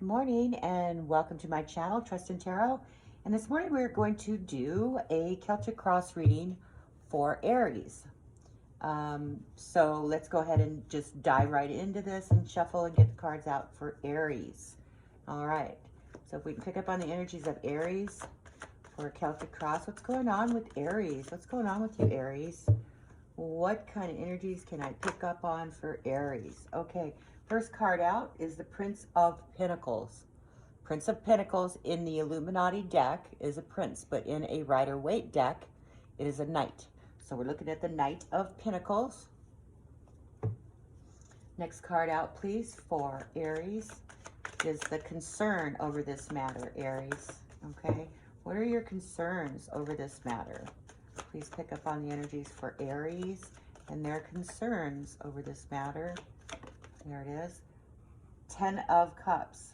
morning and welcome to my channel, Trust in Tarot. And this morning we're going to do a Celtic Cross reading for Aries. So let's go ahead and just dive right into this and shuffle and get the cards out for Aries. All right, so if we can pick up on the energies of Aries for a Celtic Cross. What's going on with Aries? What's going on with you, Aries? What kind of energies can I pick up on for Aries? Okay, first card out is the Prince of Pinnacles. Prince of Pentacles in the Illuminati deck is a prince, but in a Rider-Waite deck, it is a knight. So we're looking at the Knight of Pentacles. Next card out, please, for Aries is the concern over this matter, Aries. Okay, what are your concerns over this matter? Please pick up on the energies for Aries and their concerns over this matter. There it is. 10 of Cups.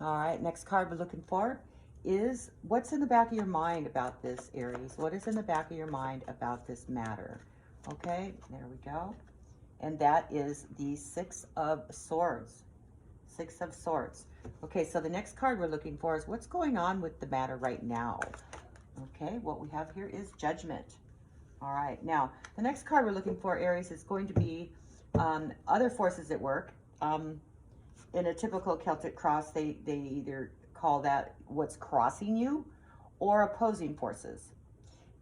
All right, next card we're looking for is what's in the back of your mind about this, Aries? What is in the back of your mind about this matter? Okay, there we go. And that is the Six of Swords. Six of Swords. Okay, so the next card we're looking for is what's going on with the matter right now. Okay, what we have here is Judgment. All right, now the next card we're looking for, Aries, is going to be other forces at work. In a typical Celtic cross, they either call that what's crossing you or opposing forces.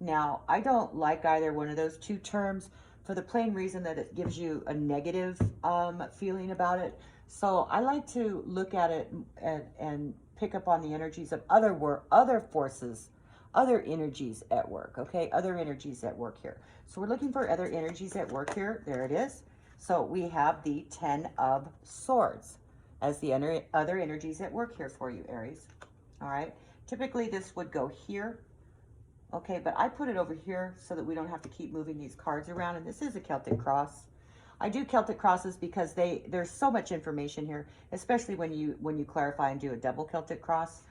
Now, I don't like either one of those two terms for the plain reason that it gives you a negative feeling about it. So I like to look at it and pick up on the energies of other forces, other energies at work, okay? Other energies at work here. So we're looking for other energies at work here. There it is. So we have the 10 of Swords as the other energies at work here for you, Aries. All right. Typically this would go here. Okay, but I put it over here so that we don't have to keep moving these cards around. And this is a Celtic cross. I do Celtic crosses because there's so much information here, especially when you clarify and do a double Celtic cross.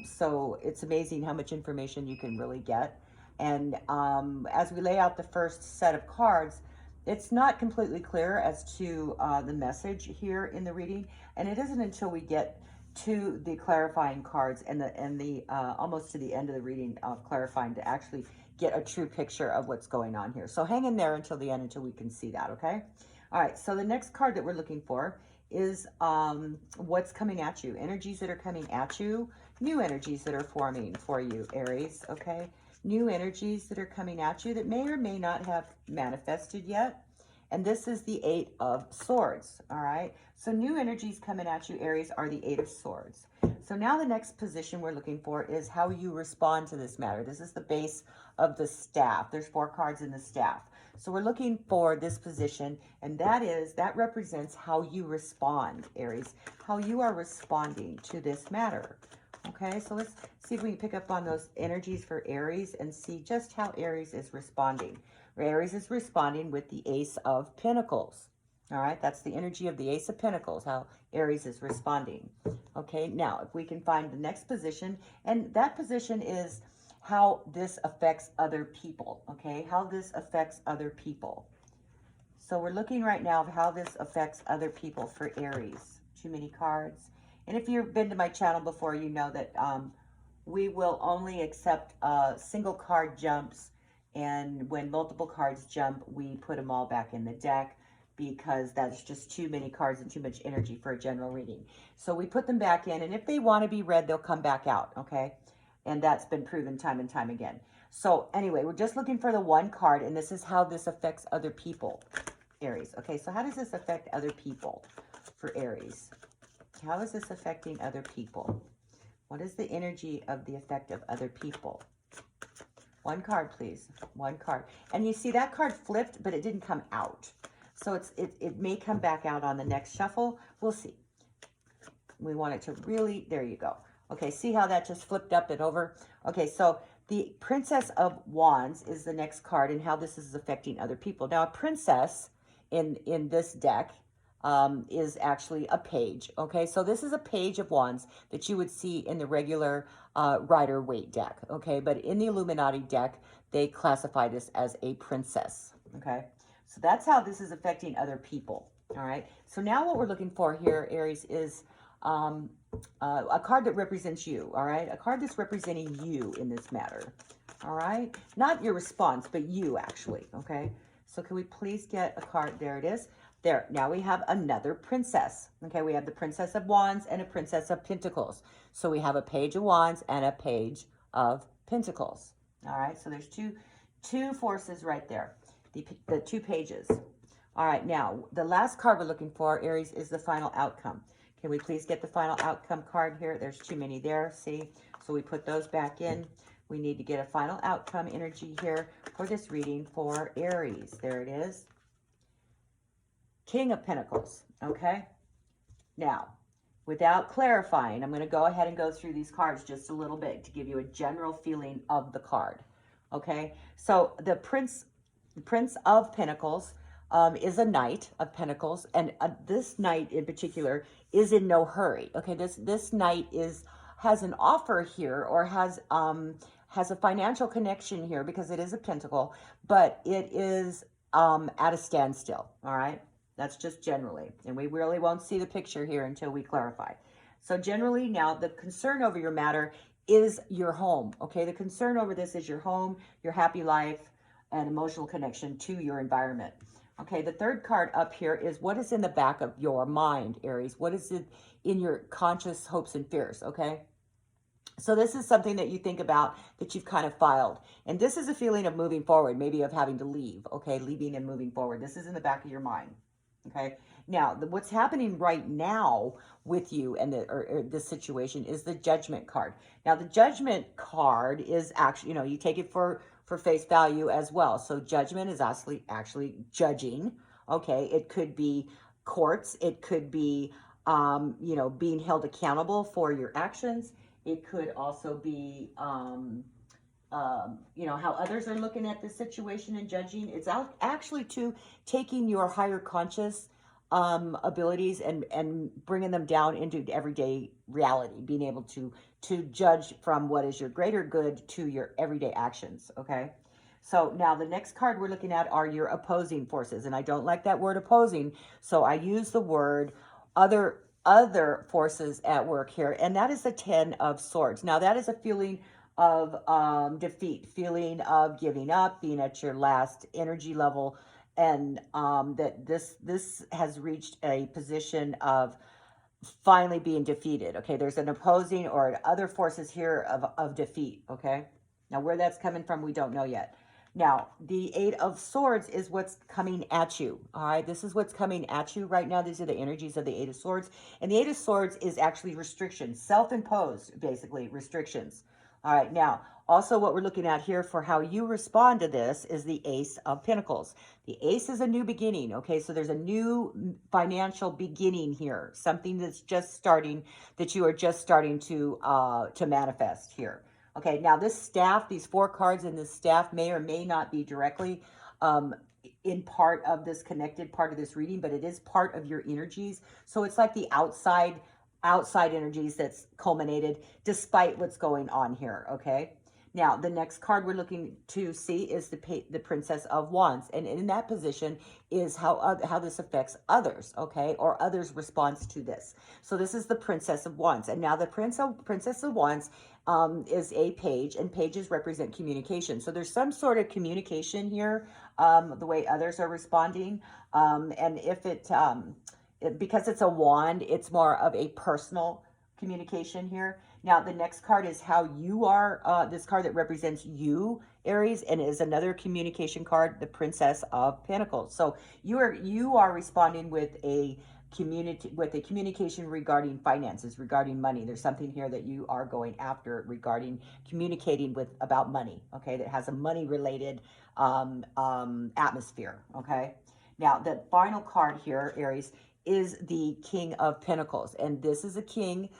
So it's amazing how much information you can really get. And as we lay out the first set of cards, it's not completely clear as to the message here in the reading, and it isn't until we get to the clarifying cards and the almost to the end of the reading clarifying to actually get a true picture of what's going on here. So hang in there until the end until we can see that, okay? All right, so the next card that we're looking for is what's coming at you, energies that are coming at you, new energies that are forming for you, Aries, okay? New energies that are coming at you that may or may not have manifested yet. And this is the 8 of Swords, all right? So new energies coming at you, Aries, are the 8 of Swords. So now the next position we're looking for is how you respond to this matter. This is the base of the staff. There's 4 cards in the staff. So we're looking for this position, and that represents how you respond, Aries, how you are responding to this matter. Okay, so let's see if we can pick up on those energies for Aries and see just how Aries is responding. Aries is responding with the Ace of Pentacles. All right, that's the energy of the Ace of Pentacles, how Aries is responding. Okay, now if we can find the next position, and that position is how this affects other people, okay? How this affects other people. So we're looking right now of how this affects other people for Aries. Too many cards. And if you've been to my channel before, you know that we will only accept single card jumps. And when multiple cards jump, we put them all back in the deck because that's just too many cards and too much energy for a general reading. So we put them back in, and if they want to be read, they'll come back out, okay? And that's been proven time and time again. So anyway, we're just looking for the one card, and this is how this affects other people, Aries. Okay, so how does this affect other people for Aries? How is this affecting other people? What is the energy of the effect of other people? One card, please. One card. And you see that card flipped, but it didn't come out. So it may come back out on the next shuffle. We'll see. We want it to really, there you go. Okay, see how that just flipped up and over? Okay, so the Princess of Wands is the next card and how this is affecting other people. Now, a princess in this deck is actually a page, okay? So this is a page of wands that you would see in the regular Rider-Waite deck, okay? But in the Illuminati deck, they classify this as a princess, okay? So that's how this is affecting other people, all right? So now what we're looking for here, Aries, is a card that represents you, all right? A card that's representing you in this matter, all right? Not your response, but you actually, okay? So can we please get a card? There it is. There, now we have another princess, okay? We have the Princess of Wands and a Princess of Pentacles. So we have a Page of Wands and a Page of Pentacles, all right? So there's two forces right there, the two pages. All right, now, the last card we're looking for, Aries, is the final outcome. Can we please get the final outcome card here? There's too many there, see? So we put those back in. We need to get a final outcome energy here for this reading for Aries. There it is. King of Pentacles, okay? Now, without clarifying, I'm going to go ahead and go through these cards just a little bit to give you a general feeling of the card, okay? So the Prince of Pentacles is a Knight of Pentacles, and this Knight in particular is in no hurry. Okay, this Knight has an offer here, or has a financial connection here because it is a Pentacle, but it is at a standstill. All right, that's just generally, and we really won't see the picture here until we clarify. So generally, now the concern over your matter is your home. Okay, the concern over this is your home, your happy life, and emotional connection to your environment. Okay, the third card up here is what is in the back of your mind, Aries. What is it in your conscious hopes and fears, okay? So this is something that you think about, that you've kind of filed. And this is a feeling of moving forward, maybe of having to leave, okay? Leaving and moving forward. This is in the back of your mind, okay? Now, what's happening right now with you and this situation is the Judgment card. Now, the Judgment card is actually, you take it for face value as well. So Judgment is actually judging, okay? It could be courts. It could be, being held accountable for your actions. It could also be, how others are looking at the situation and judging. It's actually to taking your higher conscious abilities and bringing them down into everyday reality, being able to judge from what is your greater good to your everyday actions, okay? So now the next card we're looking at are your opposing forces, and I don't like that word opposing, so I use the word other forces at work here, and that is the Ten of Swords. Now that is a feeling of defeat, feeling of giving up, being at your last energy level, and that this has reached a position of finally being defeated. Okay, there's an opposing or other forces here of defeat. Okay, now where that's coming from, we don't know yet. Now, the Eight of Swords is what's coming at you. All right, this is what's coming at you right now. These are the energies of the Eight of Swords, and the Eight of Swords is actually restrictions, self-imposed, basically restrictions. All right, now, also what we're looking at here for how you respond to this is the Ace of Pentacles. The Ace is a new beginning, okay? So there's a new financial beginning here, something that's just starting, that you are just starting to manifest here. Okay, now this staff, these four cards in this staff may or may not be directly in part of this connected part of this reading, but it is part of your energies. So it's like the outside energies that's culminated despite what's going on here, okay? Now, the next card we're looking to see is the Princess of Wands. And in that position is how this affects others, okay? Or others' response to this. So this is the Princess of Wands. And now the Princess of Wands is a page, and pages represent communication. So there's some sort of communication here, the way others are responding. And if because it's a wand, it's more of a personal communication here. Now, the next card is how you are, this card that represents you, Aries, and is another communication card, the Princess of Pentacles. So you are responding with a communication regarding finances, regarding money. There's something here that you are going after regarding communicating about money, okay, that has a money related atmosphere, okay? Now, the final card here, Aries, is the King of Pentacles. And this is a king,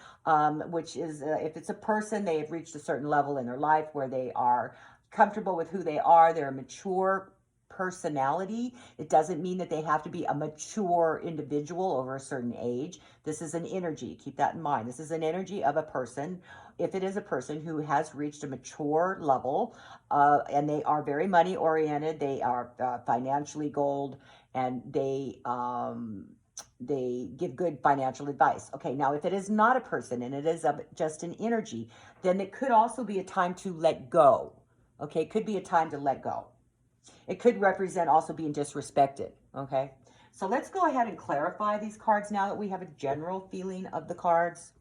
which is, if it's a person, they have reached a certain level in their life where they are comfortable with who they are. They're a mature personality. It doesn't mean that they have to be a mature individual over a certain age. This is an energy. Keep that in mind. This is an energy of a person. If it is a person who has reached a mature level, and they are very money oriented, they are financially gold, and they they give good financial advice. Okay, now if it is not a person and it is just an energy, then it could also be a time to let go. Okay, it could be a time to let go. It could represent also being disrespected. Okay, so let's go ahead and clarify these cards now that we have a general feeling of the cards.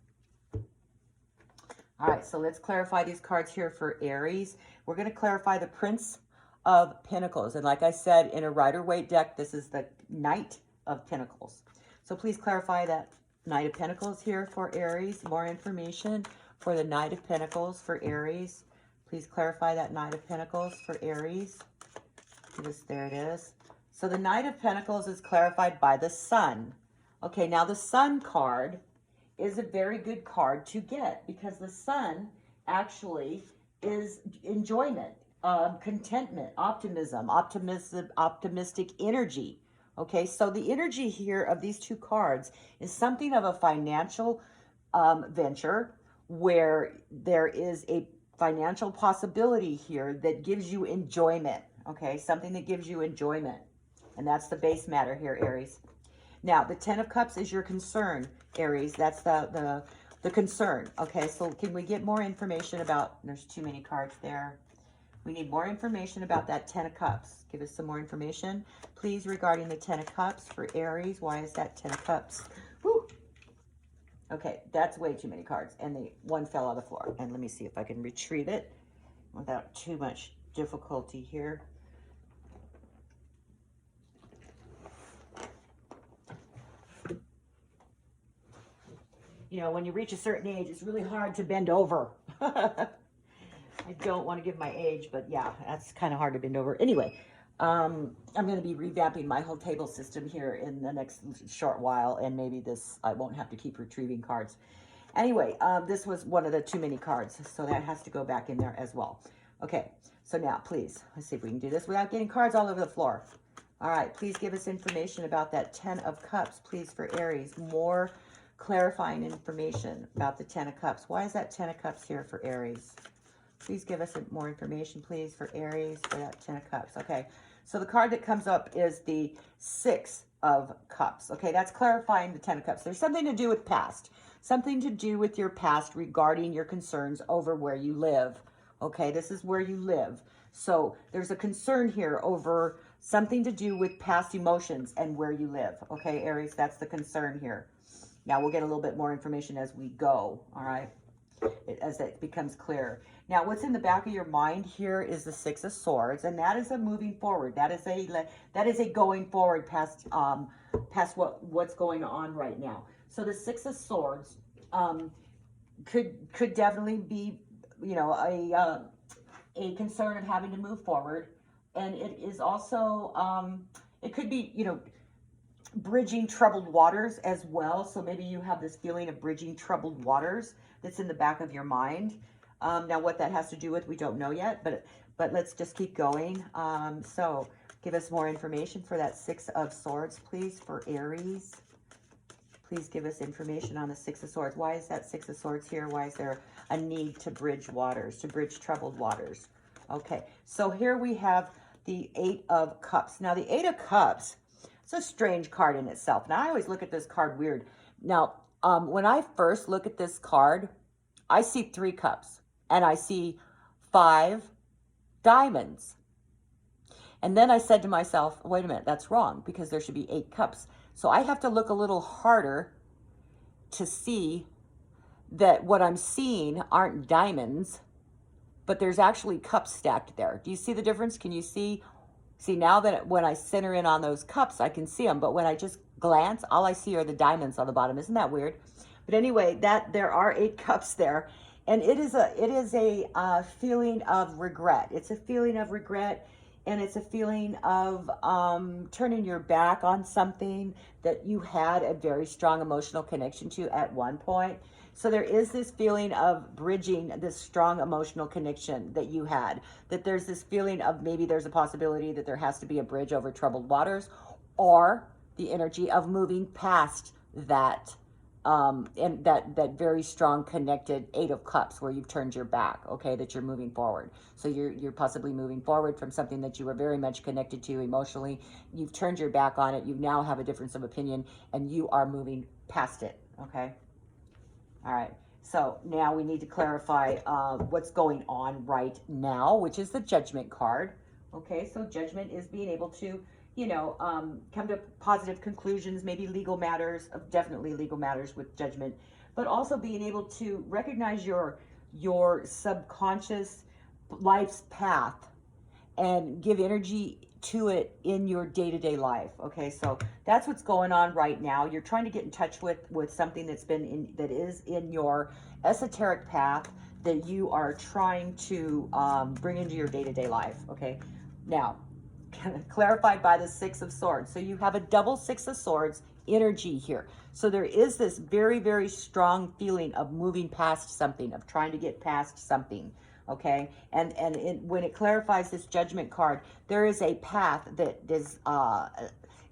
All right, so let's clarify these cards here for Aries. We're going to clarify the Prince of Pentacles. And like I said, in a Rider-Waite deck, this is the Knight of Pentacles. So please clarify that Knight of Pentacles here for Aries. More information for the Knight of Pentacles for Aries. Please clarify that Knight of Pentacles for Aries. There it is. So the Knight of Pentacles is clarified by the Sun. Okay, now the Sun card is a very good card to get because the Sun actually is enjoyment, contentment, optimism, optimistic energy. Okay, so the energy here of these two cards is something of a financial venture where there is a financial possibility here that gives you enjoyment. Okay, something that gives you enjoyment. And that's the base matter here, Aries. Now, the Ten of Cups is your concern, Aries. That's the concern. Okay, so can we get more information about, there's too many cards there. We need more information about that Ten of Cups. Give us some more information, please, regarding the Ten of Cups for Aries. Why is that Ten of Cups? Whew. Okay, that's way too many cards. And one fell on the floor. And let me see if I can retrieve it without too much difficulty here. You know, when you reach a certain age, it's really hard to bend over. I don't want to give my age, but yeah, that's kind of hard to bend over. Anyway, I'm going to be revamping my whole table system here in the next short while, and maybe I won't have to keep retrieving cards. Anyway, this was one of the too many cards, so that has to go back in there as well. Okay, so now, please, let's see if we can do this without getting cards all over the floor. All right, please give us information about that Ten of Cups, please, for Aries. More clarifying information about the Ten of Cups. Why is that Ten of Cups here for Aries? Please give us more information, please, for Aries, for that Ten of Cups. Okay, so the card that comes up is the Six of Cups. Okay, that's clarifying the Ten of Cups. There's something to do with past, something to do with your past regarding your concerns over where you live. Okay, this is where you live. So there's a concern here over something to do with past emotions and where you live. Okay, Aries, that's the concern here. Now, we'll get a little bit more information as we go, all right, as it becomes clear. Now, what's in the back of your mind here is the Six of Swords, and that is a moving forward. That is a going forward past what's going on right now. So the Six of Swords could definitely be, you know, a concern of having to move forward, and it is also it could be, you know, bridging troubled waters as well. So maybe you have this feeling of bridging troubled waters that's in the back of your mind. Now what that has to do with, we don't know yet, but let's just keep going. So give us more information for that Six of Swords, please, for Aries. Please give us information on the Six of Swords. Why is that Six of Swords here? Why is there a need to bridge waters, to bridge troubled waters? Okay, so here we have the Eight of Cups. Now the Eight of Cups, it's a strange card in itself. Now, I always look at this card weird. Now, when I first look at this card, I see 3 cups and I see 5 diamonds. And then I said to myself, wait a minute, that's wrong because there should be 8 cups. So I have to look a little harder to see that what I'm seeing aren't diamonds, but there's actually cups stacked there. Do you see the difference? Can you see? See, now that when I center in on those cups, I can see them. But when I just glance, all I see are the diamonds on the bottom. Isn't that weird? But anyway, there are 8 cups there. And it is a feeling of regret. It's a feeling of regret. And it's a feeling of turning your back on something that you had a very strong emotional connection to at one point. So there is this feeling of bridging this strong emotional connection that you had, that there's this feeling of maybe there's a possibility that there has to be a bridge over troubled waters, or the energy of moving past that and that very strong connected 8 of Cups where you've turned your back, okay, that you're moving forward. So you're possibly moving forward from something that you were very much connected to emotionally. You've turned your back on it. You now have a difference of opinion, and you are moving past it, okay? All right. So now we need to clarify what's going on right now, which is the Judgment card. Okay, so Judgment is being able to, you know, come to positive conclusions, maybe legal matters, definitely legal matters with Judgment, but also being able to recognize your subconscious life's path and give energy to it in your day-to-day life. Okay, so that's what's going on right now. You're trying to get in touch with something that is in your esoteric path that you are trying to bring into your day-to-day life. Okay, now clarified by the 6 of Swords. So you have a double 6 of Swords energy here. So there is this very, very strong feeling of moving past something, of trying to get past something. Okay, and when it clarifies this Judgment card, there is a path that is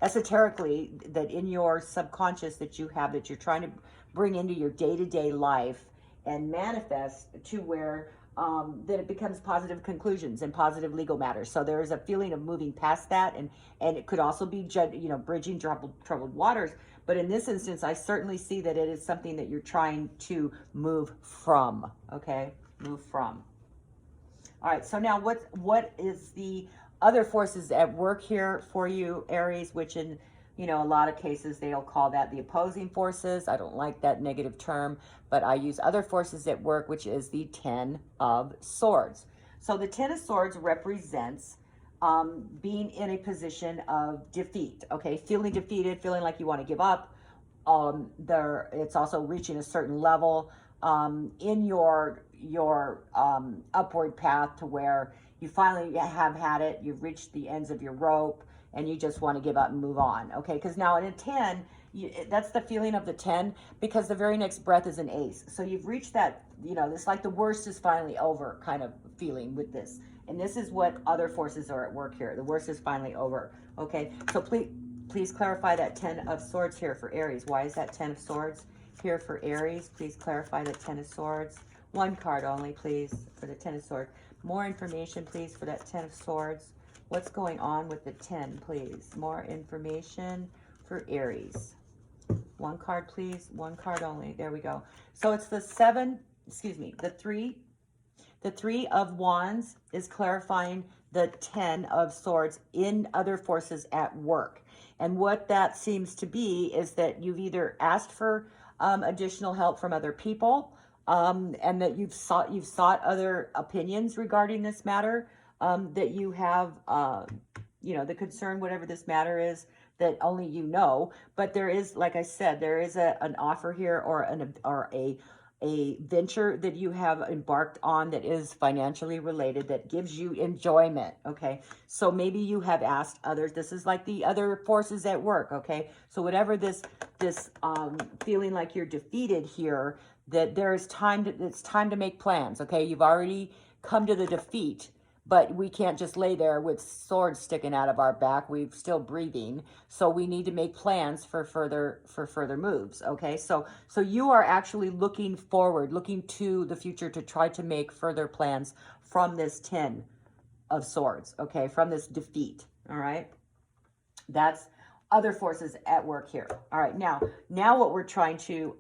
esoterically, that in your subconscious that you have, that you're trying to bring into your day-to-day life and manifest to where that it becomes positive conclusions and positive legal matters. So there is a feeling of moving past that, and it could also be, you know, bridging troubled waters. But in this instance, I certainly see that it is something that you're trying to move from. Okay, move from. All right, so now what is the other forces at work here for you, Aries, which in, you know, a lot of cases they'll call that the opposing forces. I don't like that negative term, but I use other forces at work, which is the 10 of Swords. So the 10 of Swords represents being in a position of defeat, okay? Feeling defeated, feeling like you want to give up. It's also reaching a certain level in your upward path to where you finally have had it, you've reached the ends of your rope, and you just want to give up and move on, okay? Because now in a 10, that's the feeling of the 10, because the very next breath is an ace. So you've reached that, you know, it's like the worst is finally over kind of feeling with this. And this is what other forces are at work here. The worst is finally over, okay? So please clarify that 10 of Swords here for Aries. Why is that 10 of Swords here for Aries? Please clarify the 10 of Swords. One card only, please, for the 10 of Swords. More information, please, for that 10 of Swords. What's going on with the 10, please? More information for Aries. One card, please. One card only. There we go. So it's the 3 of Wands is clarifying the 10 of Swords in other forces at work. And what that seems to be is that you've either asked for additional help from other people, and that you've sought other opinions regarding this matter, that you have, you know, the concern, whatever this matter is, that only you know. But there is, like I said, there is an offer here, or a venture that you have embarked on that is financially related, that gives you enjoyment, okay? So maybe you have asked others. This is like the other forces at work, okay? So whatever this feeling like you're defeated here, that there is it's time to make plans, okay? You've already come to the defeat, but we can't just lay there with swords sticking out of our back. We're still breathing, so we need to make plans for further moves, okay? So you are actually looking forward, looking to the future to try to make further plans from this 10 of Swords, okay? From this defeat, all right? That's other forces at work here. All right, now what we're trying to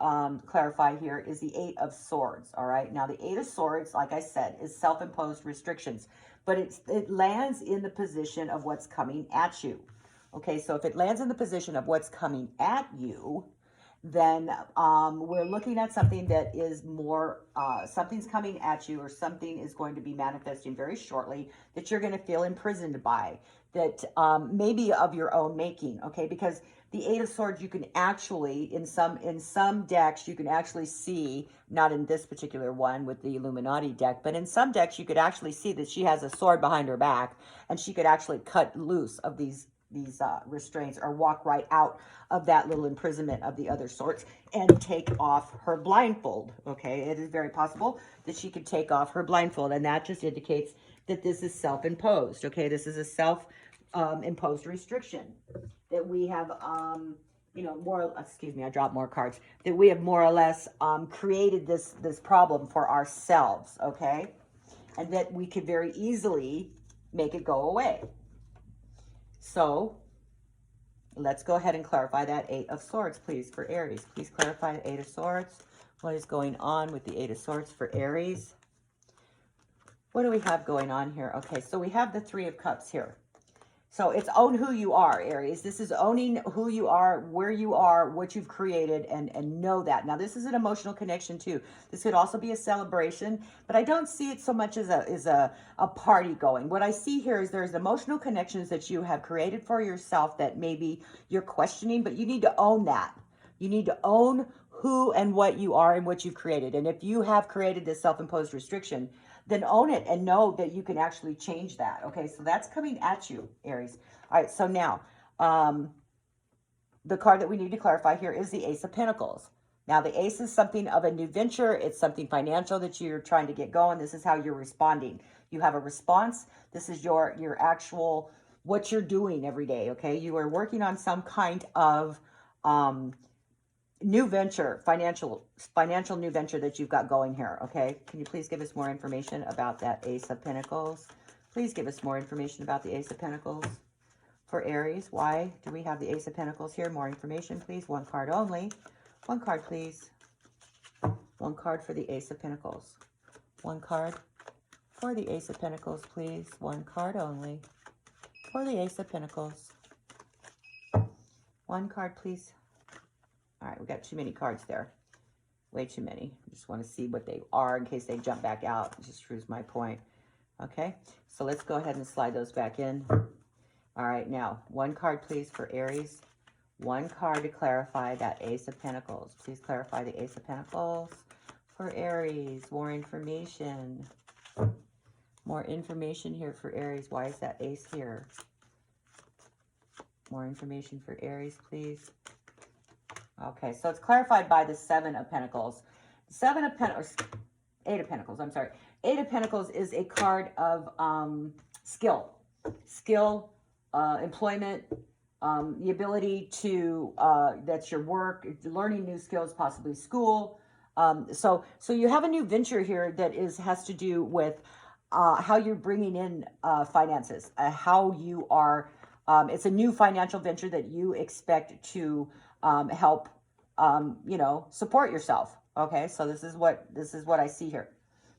clarify here is the 8 of Swords, all right? Now the 8 of Swords, like I said, is self-imposed restrictions, but it lands in the position of what's coming at you, okay? So if it lands in the position of what's coming at you, then we're looking at something that is more, something's coming at you, or something is going to be manifesting very shortly that you're going to feel imprisoned by, that maybe of your own making, okay? Because the 8 of Swords, you can actually, in some decks, you can actually see, not in this particular one with the Illuminati deck, but in some decks, you could actually see that she has a sword behind her back, and she could actually cut loose of these restraints, or walk right out of that little imprisonment of the other sorts and take off her blindfold, okay? It is very possible that she could take off her blindfold, and that just indicates that this is self-imposed, okay? This is a self-imposed restriction that we have you know, more, excuse me, I dropped more cards, that we have more or less created this problem for ourselves, okay? And that we could very easily make it go away. So let's go ahead and clarify that Eight of Swords, please, for Aries. Please clarify the Eight of Swords. What is going on with the Eight of Swords for Aries? What do we have going on here? Okay, so we have the Three of Cups here. So it's own who you are, Aries. This is owning who you are, where you are, what you've created, and know that. Now, this is an emotional connection, too. This could also be a celebration, but I don't see it so much as a party going. What I see here is there's emotional connections that you have created for yourself that maybe you're questioning, but you need to own that. You need to own who and what you are and what you've created. And if you have created this self-imposed restriction, then own it and know that you can actually change that. Okay, so that's coming at you, Aries. All right, so now, the card that we need to clarify here is the Ace of Pentacles. Now, the Ace is something of a new venture. It's something financial that you're trying to get going. This is how you're responding. You have a response. This is your actual, what you're doing every day, okay? You are working on some kind of new venture, financial new venture that you've got going here, okay? Can you please give us more information about that Ace of Pentacles? Please give us more information about the Ace of Pentacles for Aries. Why do we have the Ace of Pentacles here? More information, please. One card only. One card, please. One card for the Ace of Pentacles. One card for the Ace of Pentacles, please. One card only for the Ace of Pentacles. One card, please. All right, we got too many cards there. Way too many. I just want to see what they are in case they jump back out. It just proves my point. Okay, so let's go ahead and slide those back in. All right, now, one card, please, for Aries. One card to clarify that Ace of Pentacles. Please clarify the Ace of Pentacles for Aries. More information. More information here for Aries. Why is that Ace here? More information for Aries, please. Okay, so it's clarified by the Seven of Pentacles. Seven of Pentacles, Eight of Pentacles, I'm sorry. Eight of Pentacles is a card of skill, employment, the ability to, that's your work, learning new skills, possibly school. So you have a new venture here that has to do with how you're bringing in finances, how you are, it's a new financial venture that you expect to help, you know, support yourself. Okay, so this is what I see here.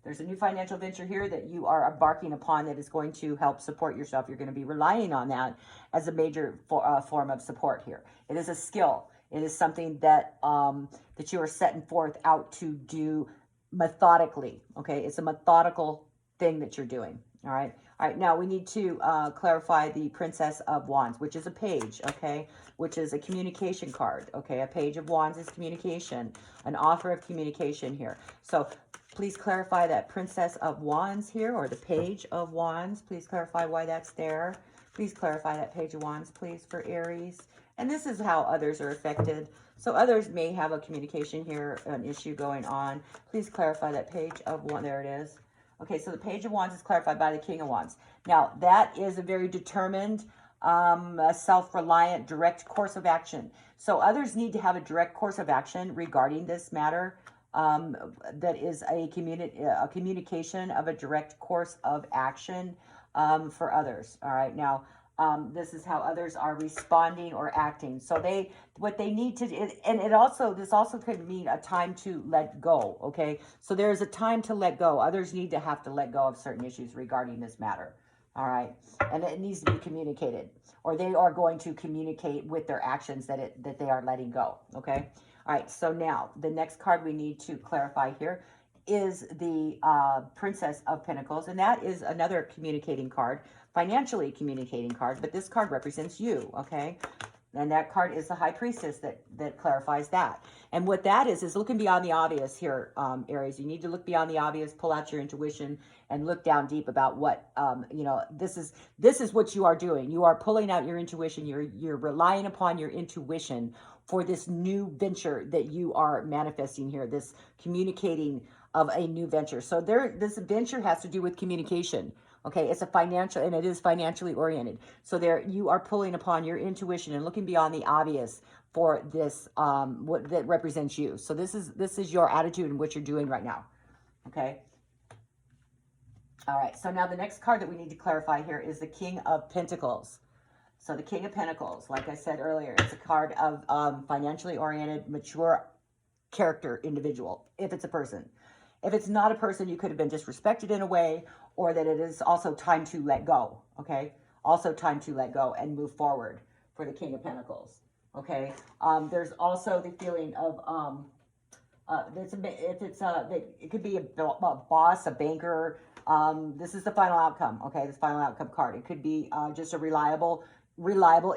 There's a new financial venture here that you are embarking upon that is going to help support yourself. You're going to be relying on that as a major form of support here. It is a skill. It is something that that you are setting forth out to do methodically. Okay, it's a methodical thing that you're doing. All right. All right, now we need to clarify the Princess of Wands, which is a page, okay, which is a communication card, okay? A Page of Wands is communication, an offer of communication here. So please clarify that Princess of Wands here, or the Page of Wands. Please clarify why that's there. Please clarify that Page of Wands, please, for Aries. And this is how others are affected. So others may have a communication here, an issue going on. Please clarify that Page of Wands. There it is. Okay, so the Page of Wands is clarified by the King of Wands. Now, that is a very determined, self-reliant, direct course of action. So others need to have a direct course of action regarding this matter. That is a communication of a direct course of action for others. All right, now, this is how others are responding or acting. So what they need to, and this also could mean a time to let go. Okay, so there's a time to let go. Others need to have to let go of certain issues regarding this matter. All right, and it needs to be communicated, or they are going to communicate with their actions that they are letting go. Okay, all right. So now the next card we need to clarify here is the Princess of Pentacles, and that is another communicating card. Financially communicating card, but this card represents you, okay? And that card is the High Priestess that clarifies that. And what that is looking beyond the obvious here, Aries. You need to look beyond the obvious, pull out your intuition, and look down deep about what, you know, this is what you are doing. You are pulling out your intuition. You're relying upon your intuition for this new venture that you are manifesting here, this communicating of a new venture. So this venture has to do with communication. Okay, it's a financial, and it is financially oriented. So there, you are pulling upon your intuition and looking beyond the obvious for this, what that represents you. So this is your attitude and what you're doing right now. Okay. All right. So now the next card that we need to clarify here is the King of Pentacles. So the King of Pentacles, like I said earlier, it's a card of financially oriented, mature character individual, if it's a person. If it's not a person, you could have been disrespected in a way, or that it is also time to let go, okay? Also time to let go and move forward for the King of Pentacles, okay? There's also the feeling of, it could be a boss, a banker. This is the final outcome, okay? This final outcome card. It could be just a reliable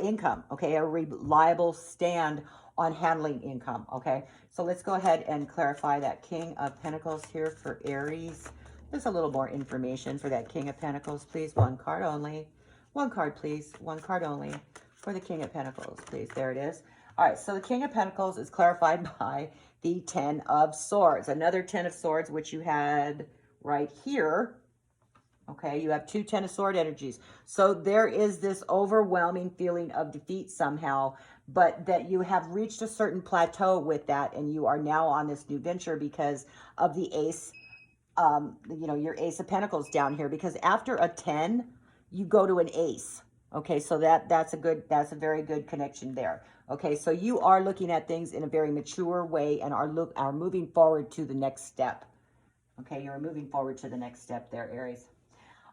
income, okay? A reliable stand on handling income, okay? So let's go ahead and clarify that King of Pentacles here for Aries. There's a little more information for that King of Pentacles, please. One card only. One card, please. One card only for the King of Pentacles, please. There it is. All right, so the King of Pentacles is clarified by the 10 of Swords. Another 10 of Swords, which you had right here. Okay, you have two 10 of Sword energies. So there is this overwhelming feeling of defeat somehow, but that you have reached a certain plateau with that, and you are now on this new venture because of the Ace, you know, your Ace of Pentacles down here. Because after a 10, you go to an Ace. Okay, so that's a very good connection there. Okay, so you are looking at things in a very mature way and are moving forward to the next step. Okay, you're moving forward to the next step there, Aries.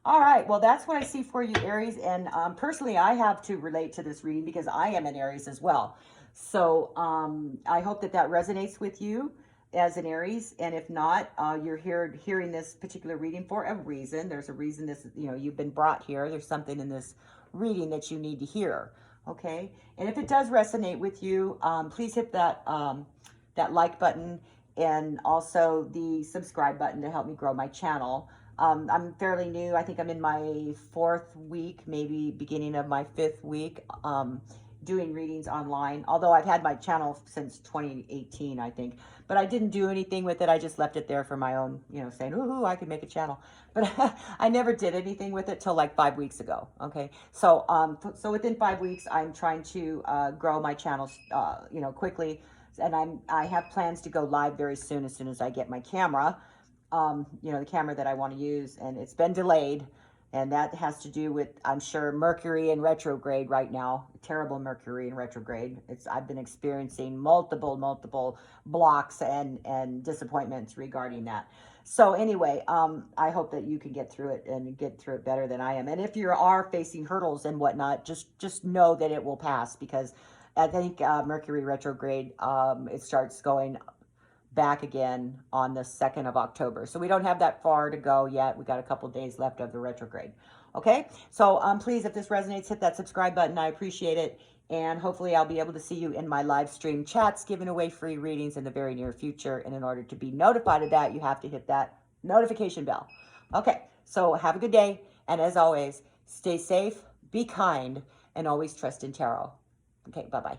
All right, well, that's what I see for you, Aries. And personally, I have to relate to this reading because I am an Aries as well. So I hope that resonates with you as an Aries. And if not, you're hearing this particular reading for a reason. There's a reason this, you know, you've been brought here. There's something in this reading that you need to hear. Okay, and if it does resonate with you, please hit that that like button and also the subscribe button to help me grow my channel. I'm fairly new. I think I'm in my 4th week, maybe beginning of my 5th week, doing readings online. Although I've had my channel since 2018, I think. But I didn't do anything with it. I just left it there for my own, you know, saying, ooh, I can make a channel. But I never did anything with it till like 5 weeks ago. Okay. So, so within 5 weeks, I'm trying to grow my channel, you know, quickly. And I have plans to go live very soon as I get my camera. You know, the camera that I want to use, and it's been delayed, and that has to do with, I'm sure, Mercury in retrograde right now. Terrible Mercury in retrograde. I've been experiencing multiple blocks and disappointments regarding that. So anyway, I hope that you can get through it and get through it better than I am. And if you are facing hurdles and whatnot, just know that it will pass, because I think Mercury retrograde, it starts going back again on the 2nd of October. So we don't have that far to go yet. We got a couple days left of the retrograde. Okay, so please, if this resonates, hit that subscribe button. I appreciate it. And hopefully I'll be able to see you in my live stream chats, giving away free readings in the very near future. And in order to be notified of that, you have to hit that notification bell. Okay, so have a good day. And as always, stay safe, be kind, and always trust in tarot. Okay, bye-bye.